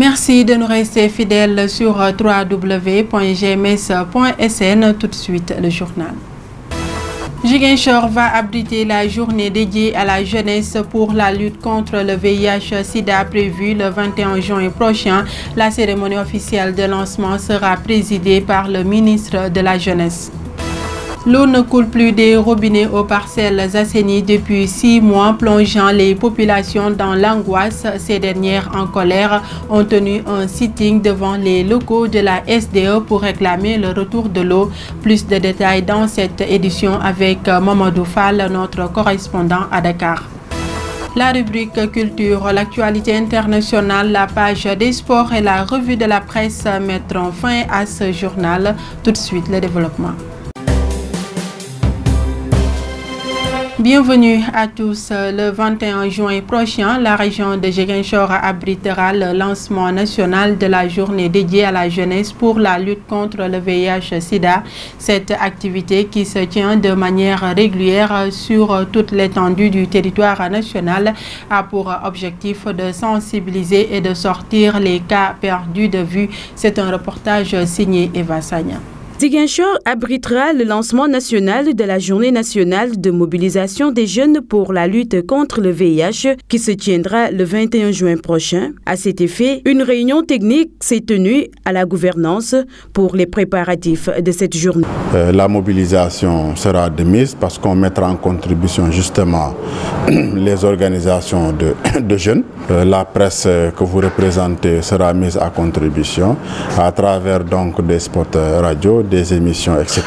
Merci de nous rester fidèles sur www.gms.sn. Tout de suite, le journal. Ziguinchor va abriter la journée dédiée à la jeunesse pour la lutte contre le VIH-Sida prévue le 21 juin prochain. La cérémonie officielle de lancement sera présidée par le ministre de la Jeunesse. L'eau ne coule plus des robinets aux Parcelles Assainies depuis 6 mois, plongeant les populations dans l'angoisse. Ces dernières, en colère, ont tenu un sitting devant les locaux de la SDE pour réclamer le retour de l'eau. Plus de détails dans cette édition avec Mamadou Fall, notre correspondant à Dakar. La rubrique culture, l'actualité internationale, la page des sports et la revue de la presse mettront fin à ce journal. Tout de suite, le développement. Bienvenue à tous. Le 21 juin prochain, la région de Ziguinchor abritera le lancement national de la journée dédiée à la jeunesse pour la lutte contre le VIH-Sida. Cette activité qui se tient de manière régulière sur toute l'étendue du territoire national a pour objectif de sensibiliser et de sortir les cas perdus de vue. C'est un reportage signé Eva Sagna. Ziguinchor abritera le lancement national de la journée nationale de mobilisation des jeunes pour la lutte contre le VIH qui se tiendra le 21 juin prochain. À cet effet, une réunion technique s'est tenue à la gouvernance pour les préparatifs de cette journée. La mobilisation sera de mise parce qu'on mettra en contribution justement les organisations de jeunes. La presse que vous représentez sera mise à contribution à travers donc des spots radio, des émissions, etc.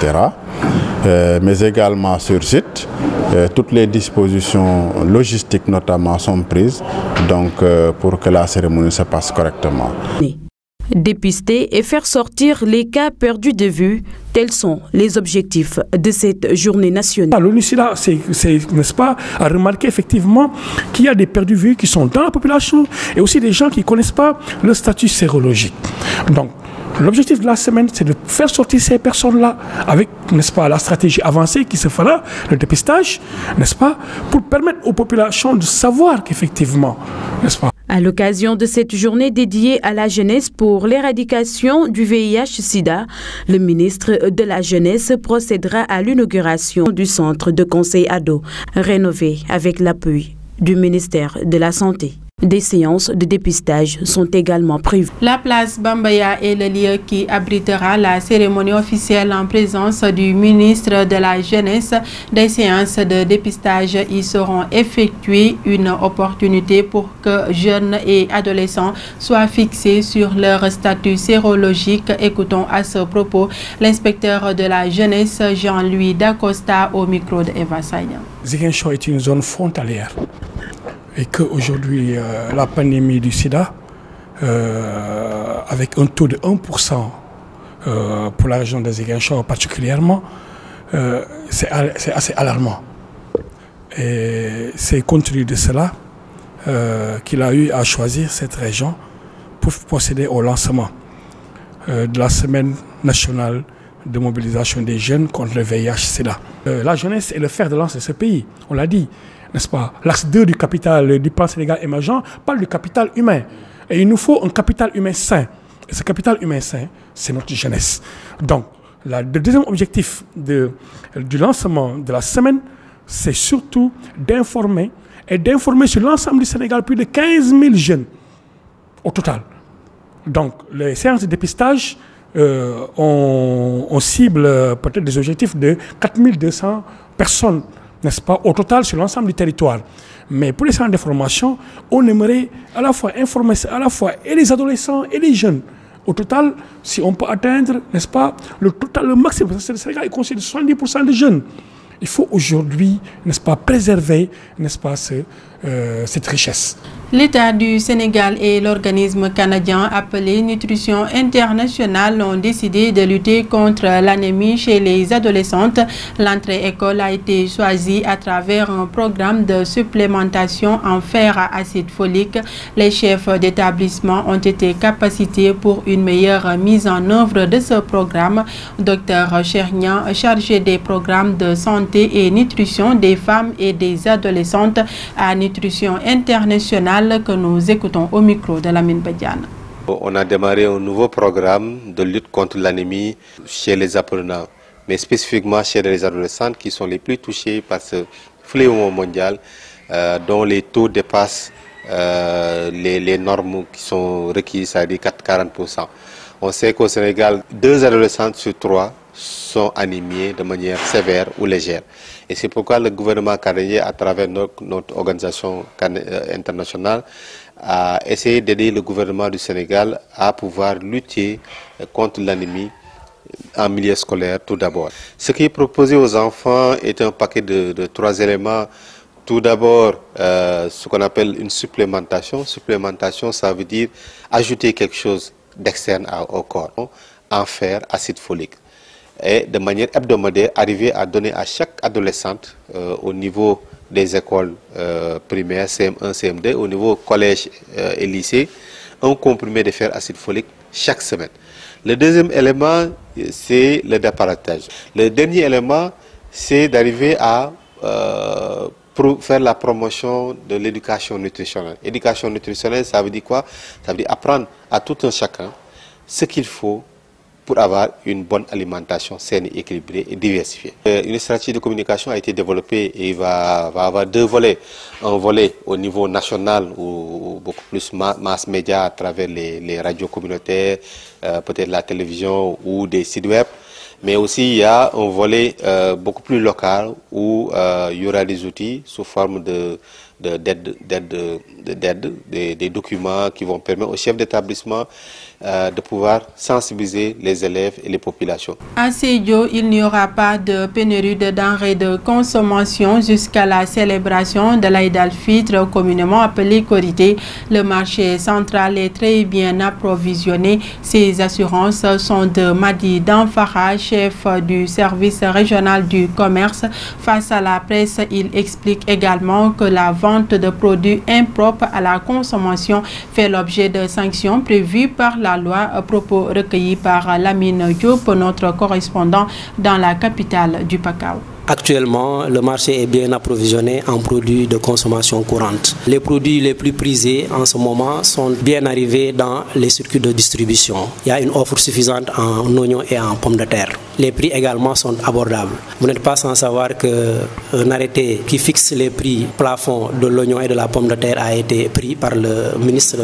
Mais également sur site, toutes les dispositions logistiques notamment sont prises donc, pour que la cérémonie se passe correctement. Dépister et faire sortir les cas perdus de vue, tels sont les objectifs de cette journée nationale. L'ONU-SIDA, n'est-ce pas, a remarqué effectivement qu'il y a des perdus de vue qui sont dans la population et aussi des gens qui ne connaissent pas le statut sérologique. Donc, l'objectif de la semaine, c'est de faire sortir ces personnes-là avec, n'est-ce pas, la stratégie avancée qui se fera, le dépistage, n'est-ce pas, pour permettre aux populations de savoir qu'effectivement, n'est-ce pas. À l'occasion de cette journée dédiée à la jeunesse pour l'éradication du VIH-Sida, le ministre de la Jeunesse procédera à l'inauguration du centre de conseil ado rénové avec l'appui du ministère de la Santé. Des séances de dépistage sont également prévues. La place Bambaya est le lieu qui abritera la cérémonie officielle en présence du ministre de la Jeunesse. Des séances de dépistage y seront effectuées, une opportunité pour que jeunes et adolescents soient fixés sur leur statut sérologique. Écoutons à ce propos l'inspecteur de la jeunesse Jean-Louis Dacosta au micro de Eva Sagna. Ziguinchor est une zone frontalière. Et qu'aujourd'hui, la pandémie du sida, avec un taux de 1% pour la région de Ziguinchor particulièrement, c'est assez alarmant. Et c'est compte tenu de cela qu'il a eu à choisir cette région pour procéder au lancement de la semaine nationale de mobilisation des jeunes contre le VIH-Sida. La jeunesse est le fer de lance de ce pays, on l'a dit. N'est-ce pas? L'axe 2 du capital du plan Sénégal émergent parle du capital humain. Et il nous faut un capital humain sain. Et ce capital humain sain, c'est notre jeunesse. Donc, le deuxième objectif du lancement de la semaine, c'est surtout d'informer sur l'ensemble du Sénégal plus de 15 000 jeunes au total. Donc, les séances de dépistage, on cible peut-être des objectifs de 4200 personnes, n'est-ce pas, au total sur l'ensemble du territoire. Mais pour les centres de formation, on aimerait à la fois informer et les adolescents et les jeunes. Au total, si on peut atteindre, n'est-ce pas, le maximum, parce que le Sénégal est constitué de 70% de jeunes. Il faut aujourd'hui, n'est-ce pas, préserver, n'est-ce pas, cette richesse. L'État du Sénégal et l'organisme canadien appelé Nutrition Internationale ont décidé de lutter contre l'anémie chez les adolescentes. L'entrée école a été choisie à travers un programme de supplémentation en fer à acide folique. Les chefs d'établissement ont été capacités pour une meilleure mise en œuvre de ce programme. Dr Chernian, chargé des programmes de santé et nutrition des femmes et des adolescentes à Nutrition Internationale, que nous écoutons au micro de Lamine Badiane. On a démarré un nouveau programme de lutte contre l'anémie chez les apprenants, mais spécifiquement chez les adolescents qui sont les plus touchés par ce fléau mondial dont les taux dépassent les normes qui sont requises, c'est-à-dire 40%. On sait qu'au Sénégal, 2 adolescents sur 3 sont anémiés de manière sévère ou légère. Et c'est pourquoi le gouvernement canadien, à travers notre organisation internationale, a essayé d'aider le gouvernement du Sénégal à pouvoir lutter contre l'anémie en milieu scolaire tout d'abord. Ce qui est proposé aux enfants est un paquet de 3 éléments. Tout d'abord, ce qu'on appelle une supplémentation. Supplémentation, ça veut dire ajouter quelque chose d'externe au corps, en fer, acide folique. Et de manière hebdomadaire, arriver à donner à chaque adolescente au niveau des écoles primaires, CM1, CM2, au niveau collège et lycée, un comprimé de fer acide folique chaque semaine. Le deuxième élément, c'est le départage. Le dernier élément, c'est d'arriver à faire la promotion de l'éducation nutritionnelle. Éducation nutritionnelle, ça veut dire quoi? Ça veut dire apprendre à tout un chacun ce qu'il faut pour avoir une bonne alimentation saine, équilibrée et diversifiée. Une stratégie de communication a été développée et va avoir 2 volets. Un volet au niveau national ou beaucoup plus mass média à travers les radios communautaires, peut-être la télévision ou des sites web. Mais aussi il y a un volet beaucoup plus local où il y aura des outils sous forme des documents qui vont permettre aux chefs d'établissement de pouvoir sensibiliser les élèves et les populations. À Sédhiou, il n'y aura pas de pénurie de denrées de consommation jusqu'à la célébration de l'Aïd al-Fitr, communément appelé Korité. Le marché central est très bien approvisionné. Ces assurances sont de Madi Danfara, chef du service régional du commerce. Face à la presse, il explique également que la vente de produits impropres à la consommation fait l'objet de sanctions prévues par la loi, propos recueillis par Lamine Diop, notre correspondant dans la capitale du Pakao. Actuellement, le marché est bien approvisionné en produits de consommation courante. Les produits les plus prisés en ce moment sont bien arrivés dans les circuits de distribution. Il y a une offre suffisante en oignons et en pommes de terre. Les prix également sont abordables. Vous n'êtes pas sans savoir qu'un arrêté qui fixe les prix plafonds de l'oignon et de la pomme de terre a été pris par le ministre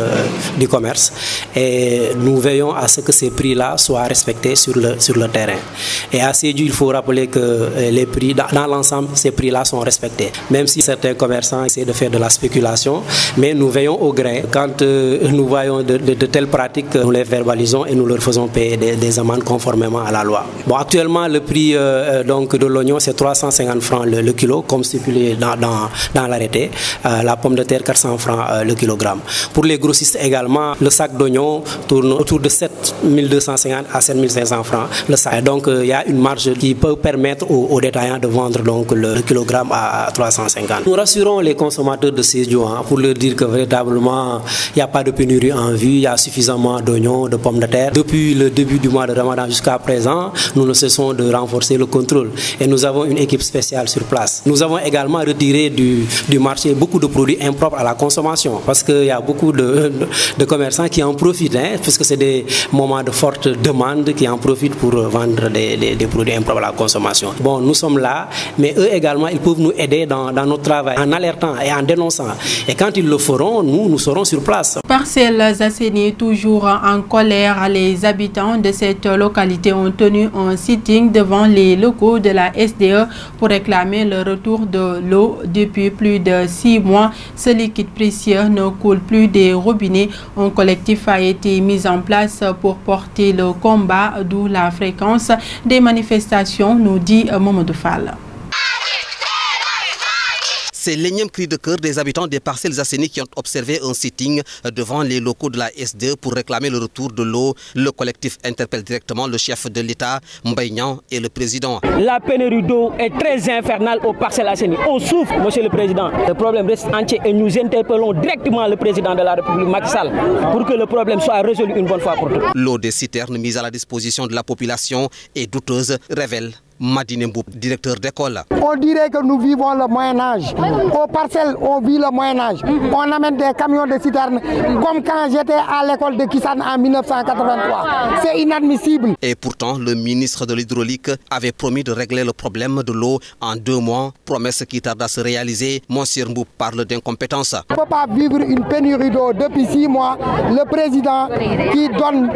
du Commerce. Et nous veillons à ce que ces prix-là soient respectés sur le terrain. Et à Sédhiou, il faut rappeler que les prix dans l'ensemble, ces prix-là sont respectés. Même si certains commerçants essaient de faire de la spéculation, mais nous veillons au grain. Quand nous voyons de telles pratiques, nous les verbalisons et nous leur faisons payer des amendes conformément à la loi. Bon, actuellement, le prix donc de l'oignon, c'est 350 francs le kilo, comme stipulé dans l'arrêté. La pomme de terre, 400 francs le kilogramme. Pour les grossistes également, le sac d'oignon tourne autour de 7250 à 7500 francs le sac. Donc, il y a une marge qui peut permettre aux détaillants de vendre donc le kilogramme à 350. Nous rassurons les consommateurs de Sédhiou pour leur dire que véritablement il n'y a pas de pénurie en vue, il y a suffisamment d'oignons, de pommes de terre. Depuis le début du mois de Ramadan jusqu'à présent, nous ne cessons de renforcer le contrôle et nous avons une équipe spéciale sur place. Nous avons également retiré du marché beaucoup de produits impropres à la consommation parce qu'il y a beaucoup de commerçants qui en profitent, puisque c'est des moments de forte demande qui en profitent pour vendre des produits impropres à la consommation. Bon, nous sommes là, mais eux également, ils peuvent nous aider dans notre travail, en alertant et en dénonçant. Et quand ils le feront, nous serons sur place. Parcelles Assainies, toujours en colère, les habitants de cette localité ont tenu un sitting devant les locaux de la SDE pour réclamer le retour de l'eau. Depuis plus de 6 mois, ce liquide précieux ne coule plus des robinets. Un collectif a été mis en place pour porter le combat, d'où la fréquence des manifestations, nous dit Mamadou Fall. C'est l'énième cri de cœur des habitants des Parcelles Assainies qui ont observé un sitting devant les locaux de la SDE pour réclamer le retour de l'eau. Le collectif interpelle directement le chef de l'État, Mbaye Niang, et le président. La pénurie d'eau est très infernale aux Parcelles Assainies. On souffre, monsieur le président. Le problème reste entier et nous interpellons directement le président de la République, Macky Sall, pour que le problème soit résolu une bonne fois pour toutes. L'eau des citernes mise à la disposition de la population est douteuse, révèle Madine Mboup, directeur d'école. On dirait que nous vivons le Moyen-Âge. Aux parcelles, on vit le Moyen-Âge. On amène des camions de citernes comme quand j'étais à l'école de Kissan en 1983. C'est inadmissible. Et pourtant, le ministre de l'Hydraulique avait promis de régler le problème de l'eau en 2 mois. Promesse qui tarde à se réaliser. Monsieur Mboup parle d'incompétence. On ne peut pas vivre une pénurie d'eau depuis 6 mois. Le président qui donne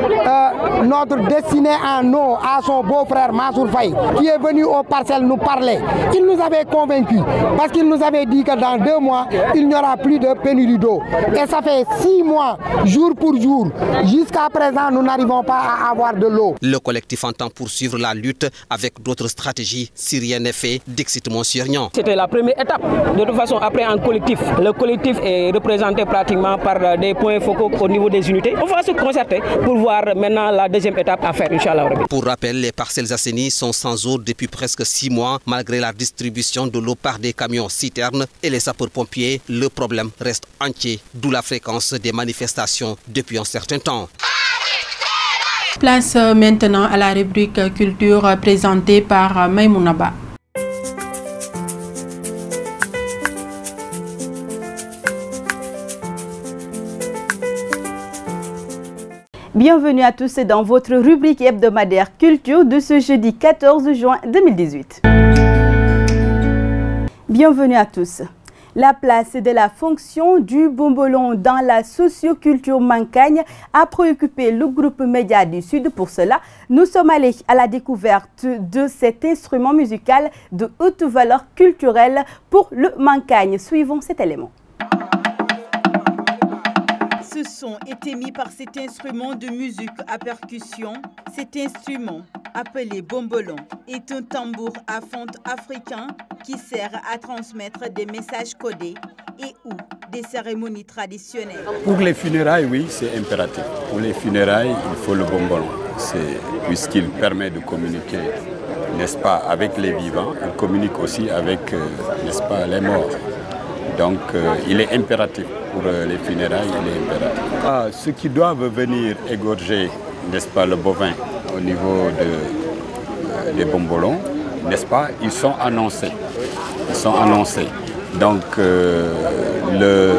notre destinée en eau à son beau-frère Mansour Faye, qui est venu aux parcelles nous parler. Il nous avait convaincus parce qu'il nous avait dit que dans 2 mois, il n'y aura plus de pénurie d'eau. Et ça fait 6 mois, jour pour jour. Jusqu'à présent, nous n'arrivons pas à avoir de l'eau. Le collectif entend poursuivre la lutte avec d'autres stratégies si rien n'est fait, d'Exit Monsiernian. C'était la première étape. De toute façon, après un collectif, le collectif est représenté pratiquement par des points focaux au niveau des unités. On va se concerter pour voir maintenant la deuxième étape à faire, Inch'Allah. Pour rappel, les Parcelles Assainies sont sans eau depuis presque 6 mois, malgré la distribution de l'eau par des camions citernes et les sapeurs-pompiers. Le problème reste entier, d'où la fréquence des manifestations depuis un certain temps. Place maintenant à la rubrique culture présentée par Maïmounaba. Bienvenue à tous dans votre rubrique hebdomadaire culture de ce jeudi 14 juin 2018. Bienvenue à tous. La place de la fonction du bombolon dans la socioculture mancagne a préoccupé le groupe Média du Sud. Pour cela, nous sommes allés à la découverte de cet instrument musical de haute valeur culturelle pour le Mancagne. Suivons cet élément. Ce son est émis par cet instrument de musique à percussion. Cet instrument, appelé bombolon, est un tambour à fente africain qui sert à transmettre des messages codés et ou des cérémonies traditionnelles. Pour les funérailles, oui, c'est impératif. Pour les funérailles, il faut le bombolon, puisqu'il permet de communiquer, n'est-ce pas, avec les vivants. Il communique aussi avec, n'est-ce pas, les morts. Donc, il est impératif. Pour les funérailles, il est impératif. Ceux qui doivent venir égorger, n'est-ce pas, le bovin au niveau des bombolons, n'est-ce pas, ils sont annoncés. Ils sont annoncés. Donc, le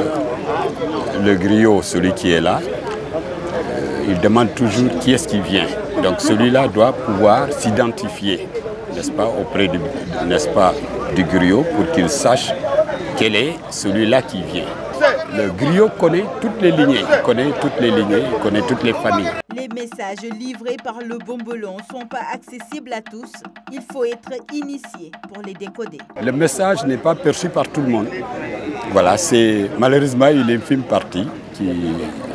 griot, celui qui est là, il demande toujours qui est-ce qui vient. Donc, celui-là doit pouvoir s'identifier, n'est-ce pas, auprès du griot pour qu'il sache quel est celui-là qui vient. Le griot connaît toutes les lignées, il connaît toutes les familles. Les messages livrés par le bombolon ne sont pas accessibles à tous. Il faut être initié pour les décoder. Le message n'est pas perçu par tout le monde. Voilà, c'est malheureusement une infime partie qui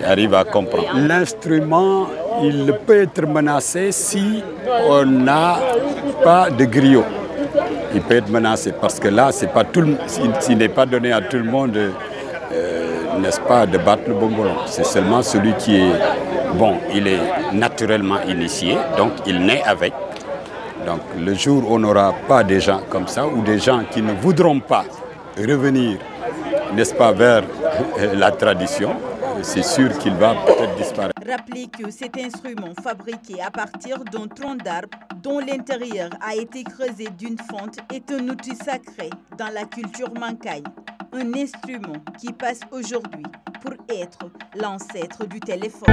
arrive à comprendre. L'instrument, il peut être menacé si on n'a pas de griot. Il peut être menacé parce que là, c'est pas tout, s'il n'est pas donné à tout le monde, n'est-ce pas, de battre le bombolon. C'est seulement celui qui est, bon, il est naturellement initié, donc il naît avec. Donc le jour où on n'aura pas des gens comme ça, ou des gens qui ne voudront pas revenir, n'est-ce pas, vers la tradition, c'est sûr qu'il va peut-être disparaître. Rappelez que cet instrument fabriqué à partir d'un tronc d'arbre dont l'intérieur a été creusé d'une fente est un outil sacré dans la culture mancagne. Un instrument qui passe aujourd'hui pour être l'ancêtre du téléphone.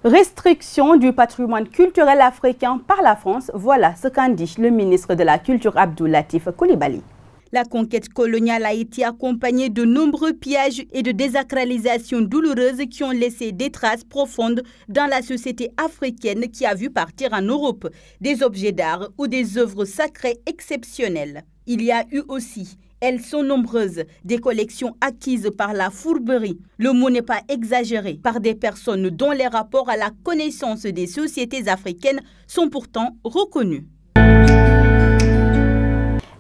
Restriction du patrimoine culturel africain par la France, voilà ce qu'en dit le ministre de la Culture Abdou Latif Coulibaly. La conquête coloniale a été accompagnée de nombreux pillages et de désacralisations douloureuses qui ont laissé des traces profondes dans la société africaine qui a vu partir en Europe des objets d'art ou des œuvres sacrées exceptionnelles. Il y a eu aussi, elles sont nombreuses, des collections acquises par la fourberie. Le mot n'est pas exagéré, par des personnes dont les rapports à la connaissance des sociétés africaines sont pourtant reconnus.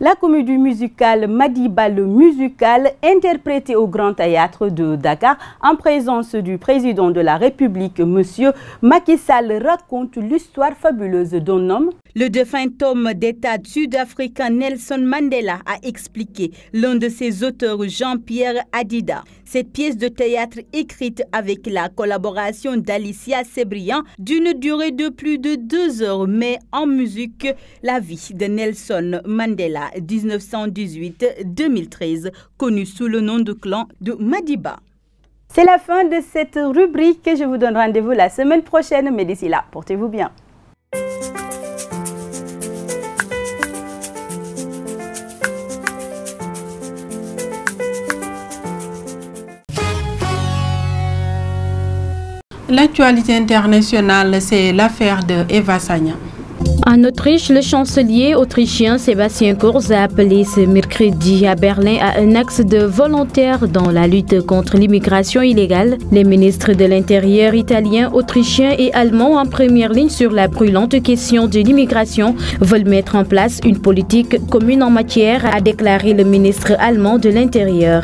La comédie musicale Madiba le musical, interprétée au Grand Théâtre de Dakar en présence du président de la République, M. Macky Sall, raconte l'histoire fabuleuse d'un homme. Le défunt homme d'État sud-africain Nelson Mandela a expliqué l'un de ses auteurs, Jean-Pierre Adida. Cette pièce de théâtre écrite avec la collaboration d'Alicia Sébrian d'une durée de plus de 2 heures met en musique la vie de Nelson Mandela 1918-2013, connu sous le nom de clan de Madiba. C'est la fin de cette rubrique. Je vous donne rendez-vous la semaine prochaine, mais d'ici là, portez-vous bien. L'actualité internationale, c'est l'affaire de Eva Sagna. En Autriche, le chancelier autrichien Sébastien Kurz a appelé ce mercredi à Berlin à un axe de volontaire dans la lutte contre l'immigration illégale. Les ministres de l'Intérieur italiens, autrichiens et allemands en première ligne sur la brûlante question de l'immigration veulent mettre en place une politique commune en matière, a déclaré le ministre allemand de l'Intérieur.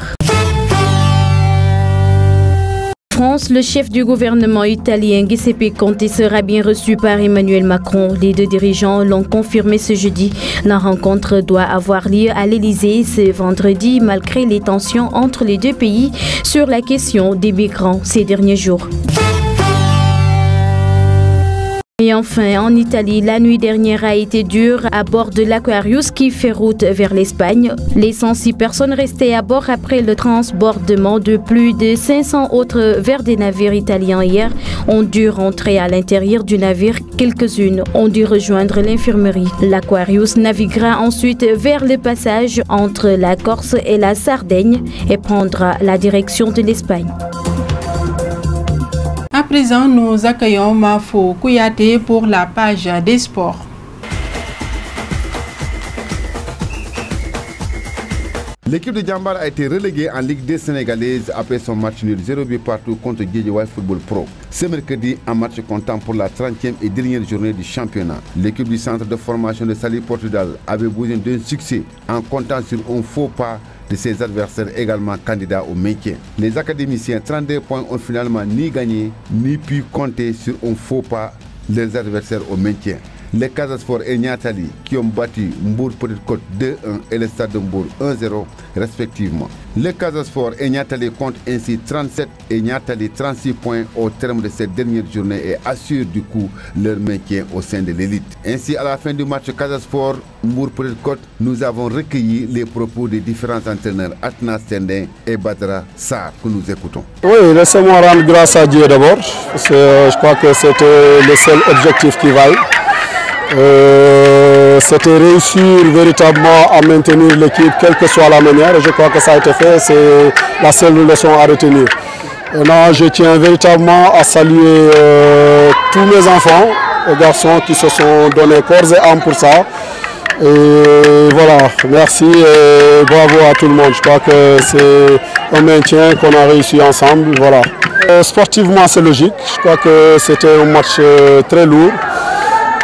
France, le chef du gouvernement italien Giuseppe Conte sera bien reçu par Emmanuel Macron. Les deux dirigeants l'ont confirmé ce jeudi. La rencontre doit avoir lieu à l'Élysée ce vendredi malgré les tensions entre les deux pays sur la question des migrants ces derniers jours. Et enfin, en Italie, la nuit dernière a été dure à bord de l'Aquarius qui fait route vers l'Espagne. Les 106 personnes restées à bord après le transbordement de plus de 500 autres vers des navires italiens hier ont dû rentrer à l'intérieur du navire. Quelques-unes ont dû rejoindre l'infirmerie. L'Aquarius naviguera ensuite vers le passage entre la Corse et la Sardaigne et prendra la direction de l'Espagne. À présent, nous accueillons Mafo Kouyaté pour la page des sports. L'équipe de Djambar a été reléguée en Ligue 2 sénégalaise après son match nul 0 partout contre Guédiawaye Football Pro. Ce mercredi, un match comptant pour la 30e et dernière journée du championnat. L'équipe du centre de formation de Saly Portudal avait besoin d'un succès en comptant sur un faux pas de ses adversaires également candidats au maintien. Les académiciens 32 points ont finalement ni gagné ni pu compter sur un faux pas des adversaires au maintien. Les Casa Sport et Niatali qui ont battu Mbour Petite Côte 2-1 et le Stade de Mbour 1-0 respectivement. Les Casa Sport et Niatali comptent ainsi 37 et Niatali 36 points au terme de cette dernière journée et assurent du coup leur maintien au sein de l'élite. Ainsi, à la fin du match Casa Sport Mbour Petite Côte, nous avons recueilli les propos des différents entraîneurs Atna Sendin et Badra Sarr que nous écoutons. Oui, laissez-moi rendre grâce à Dieu d'abord, parce que je crois que c'était le seul objectif qui vaille. C'était réussir véritablement à maintenir l'équipe quelle que soit la manière et je crois que ça a été fait, c'est la seule leçon à retenir. Et là, je tiens véritablement à saluer tous mes enfants et garçons qui se sont donnés corps et âme pour ça. Et voilà, merci et bravo à tout le monde. Je crois que c'est un maintien qu'on a réussi ensemble. Voilà. Sportivement, c'est logique. Je crois que c'était un match très lourd.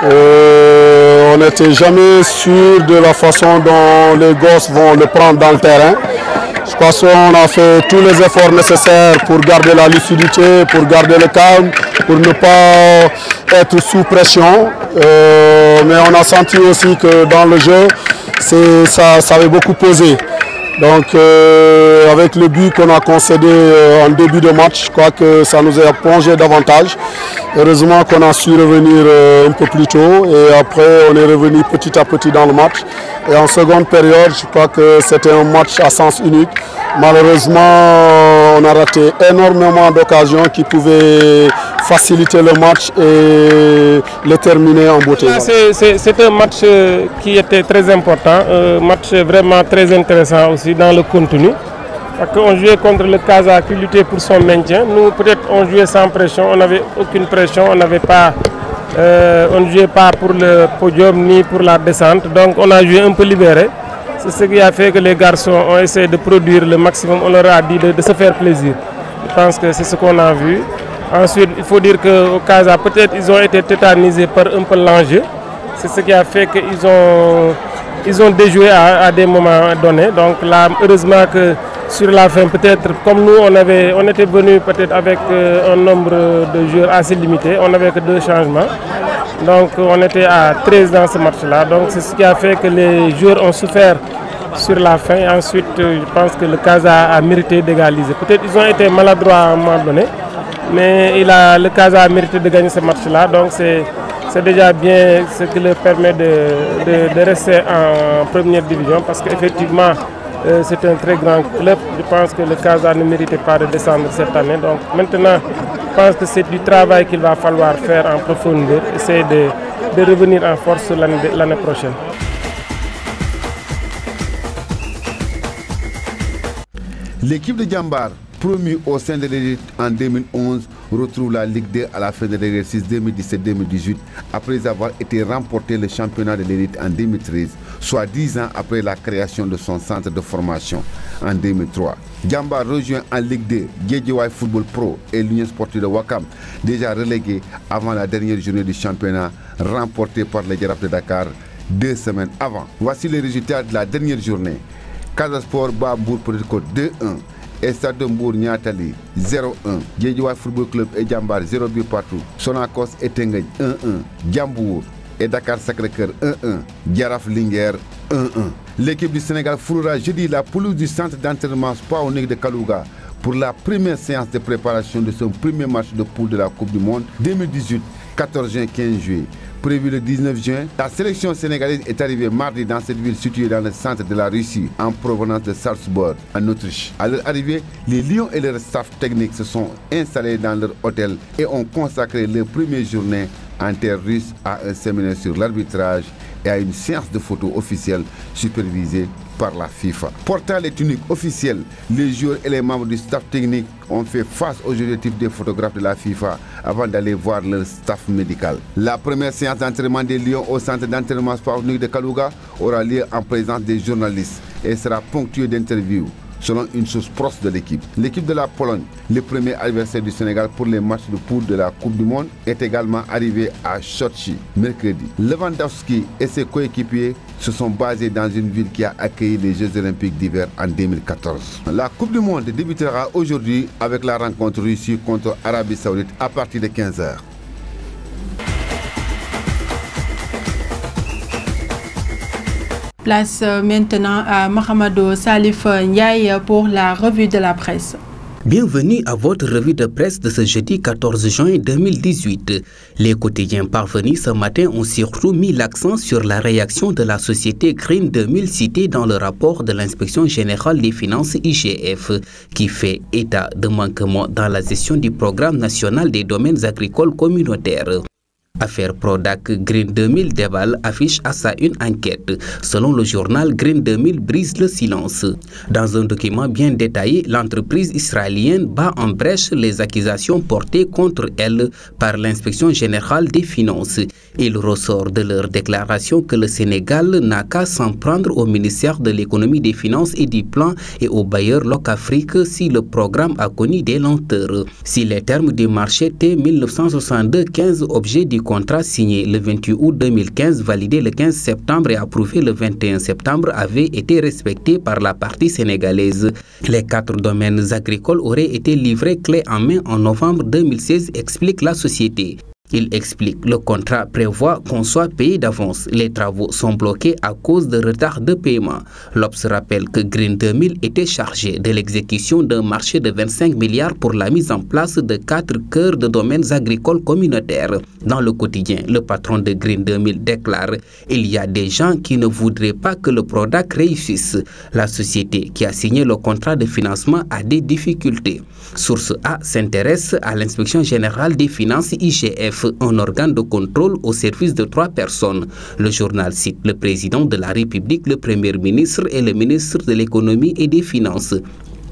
On n'était jamais sûr de la façon dont les gosses vont le prendre dans le terrain. Je crois qu'on a fait tous les efforts nécessaires pour garder la lucidité, pour garder le calme, pour ne pas être sous pression. Mais on a senti aussi que dans le jeu, ça avait beaucoup pesé. Donc avec le but qu'on a concédé en début de match, je crois que ça nous a plongé davantage. Heureusement qu'on a su revenir un peu plus tôt et après on est revenu petit à petit dans le match. Et en seconde période, je crois que c'était un match à sens unique. Malheureusement, on a raté énormément d'occasions qui pouvaient faciliter le match et le terminer en beauté. C'est un match qui était très important, un match vraiment très intéressant aussi dans le contenu. Parce qu'on jouait contre le Casa qui luttait pour son maintien. Nous, peut-être, on jouait sans pression, on n'avait aucune pression, on ne jouait pas pour le podium ni pour la descente. Donc, on a joué un peu libéré. C'est ce qui a fait que les garçons ont essayé de produire le maximum. On leur a dit de se faire plaisir. Je pense que c'est ce qu'on a vu. Ensuite, il faut dire qu'au Casa, peut-être, ils ont été tétanisés par un peu l'enjeu. C'est ce qui a fait qu'ils ont ils ont déjoué à des moments donnés. Donc là, heureusement que sur la fin, peut-être, comme nous, on était venus peut-être avec un nombre de joueurs assez limité, on n'avait que 2 changements. Donc on était à 13 dans ce match-là. Donc c'est ce qui a fait que les joueurs ont souffert sur la fin. Et ensuite, je pense que le Casa a mérité d'égaliser. Peut-être qu'ils ont été maladroits à un moment donné, mais le Casa a mérité de gagner ce match-là. Donc c'est déjà bien ce qui leur permet de rester en première division, parce qu'effectivement, c'est un très grand club. Je pense que le Casa ne méritait pas de descendre cette année. Donc maintenant, je pense que c'est du travail qu'il va falloir faire en profondeur, essayer de revenir en force l'année prochaine. L'équipe de Djambar, promue au sein de l'élite en 2011, retrouve la Ligue 2 à la fin de l'exercice 2017-2018 après avoir été remporté le championnat de l'élite en 2013, soit 10 ans après la création de son centre de formation en 2003. Djambar rejoint en Ligue 2 Guédiawaye Football Pro et l'Union Sportive de Ouakam, déjà relégués avant la dernière journée du championnat remportée par les Girafes de Dakar 2 semaines avant. Voici les résultats de la dernière journée. Casa Sport Bambour Petite Côte 2-1 et Stade de Mbour Niatali 0-1. Guédiawaye Football Club et Djambar 0 but partout. Sonacos et Tengueñ 1-1. Djambour et Dakar Sacré-Cœur 1-1. Giraffe Linguère 1-1. L'équipe du Sénégal foulera jeudi la pelouse du centre d'entraînement Sport Unique de Kalouga pour la première séance de préparation de son premier match de poule de la Coupe du Monde 2018, 14 juin 15 juillet. Prévu le 19 juin, la sélection sénégalaise est arrivée mardi dans cette ville située dans le centre de la Russie, en provenance de Salzbourg, en Autriche. À leur arrivée, les Lions et leur staff technique se sont installés dans leur hôtel et ont consacré leur première journée en terre russe à un séminaire sur l'arbitrage et à une séance de photos officielle supervisée par la FIFA. Portant les tuniques officielles, les joueurs et les membres du staff technique ont fait face aux objectifs des photographes de la FIFA avant d'aller voir leur staff médical. La première séance d'entraînement des Lions au centre d'entraînement Sport Unique de Kalouga aura lieu en présence des journalistes et sera ponctuée d'interviews, selon une source proche de l'équipe. L'équipe de la Pologne, le premier adversaire du Sénégal pour les matchs de poule de la Coupe du Monde, est également arrivé à Sochi mercredi. Lewandowski et ses coéquipiers se sont basés dans une ville qui a accueilli les Jeux Olympiques d'hiver en 2014. La Coupe du Monde débutera aujourd'hui avec la rencontre Russie contre Arabie Saoudite à partir de 15 h. Place maintenant à Mahamadou Salif Ndiaye pour la revue de la presse. Bienvenue à votre revue de presse de ce jeudi 14 juin 2018. Les quotidiens parvenus ce matin ont surtout mis l'accent sur la réaction de la société Green 2000 citée dans le rapport de l'Inspection générale des finances IGF, qui fait état de manquements dans la gestion du programme national des domaines agricoles communautaires. Affaire Prodac, Green 2000 déballe affiche à sa une enquête. Selon le journal, Green 2000 brise le silence. Dans un document bien détaillé, l'entreprise israélienne bat en brèche les accusations portées contre elle par l'Inspection générale des finances. Il ressort de leur déclaration que le Sénégal n'a qu'à s'en prendre au ministère de l'économie, des finances et du plan et au bailleur Locafrique si le programme a connu des lenteurs. Si les termes du marché T 1962, 15 objets du contrat signé le 28 août 2015, validé le 15 septembre et approuvé le 21 septembre avaient été respectés par la partie sénégalaise. Les 4 domaines agricoles auraient été livrés clé en main en novembre 2016, explique la société. Il explique, le contrat prévoit qu'on soit payé d'avance. Les travaux sont bloqués à cause de retard de paiement. L'Obs rappelle que Green 2000 était chargé de l'exécution d'un marché de 25 milliards pour la mise en place de 4 cœurs de domaines agricoles communautaires. Dans le quotidien, le patron de Green 2000 déclare « Il y a des gens qui ne voudraient pas que le Prodac réussisse. La société qui a signé le contrat de financement a des difficultés. » Source A s'intéresse à l'Inspection générale des finances IGF, un organe de contrôle au service de 3 personnes. Le journal cite le président de la République, le premier ministre et le ministre de l'économie et des finances.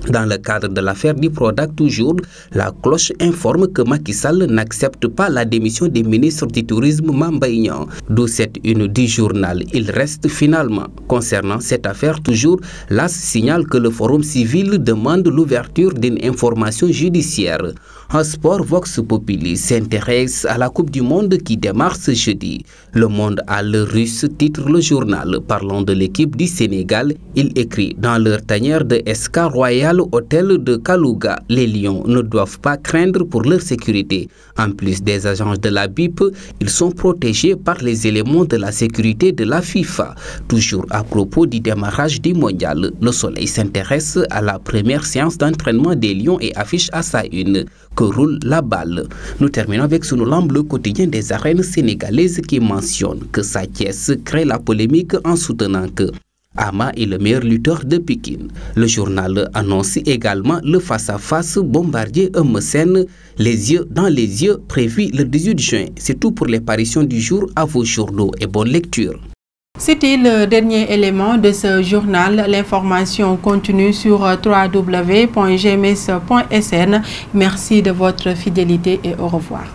Dans le cadre de l'affaire du Prodac toujours, la cloche informe que Macky Sall n'accepte pas la démission des ministres du tourisme Mame Mbaye Niang. D'où cette une du journal. Il reste finalement. Concernant cette affaire toujours, l'AS signale que le Forum civil demande l'ouverture d'une information judiciaire. En sport, Vox Populi s'intéresse à la Coupe du Monde qui démarre ce jeudi. Le Monde à l'heure russe titre le journal. Parlant de l'équipe du Sénégal, il écrit dans leur tanière de SK Royal Hôtel de Kalouga, les Lions ne doivent pas craindre pour leur sécurité. En plus des agents de la BIP, ils sont protégés par les éléments de la sécurité de la FIFA. Toujours à propos du démarrage du mondial, le Soleil s'intéresse à la première séance d'entraînement des Lions et affiche à sa une que roule la balle. Nous terminons avec Sunulamb, le quotidien des arènes sénégalaises qui mentionne que Sa Thiès crée la polémique en soutenant que Ama est le meilleur lutteur de Pikine. Le journal annonce également le face-à-face Bombardier Eumeu Sène, les yeux dans les yeux, prévu le 18 juin. C'est tout pour les parutions du jour. À vos journaux et bonne lecture. C'était le dernier élément de ce journal. L'information continue sur www.gms.sn. Merci de votre fidélité et au revoir.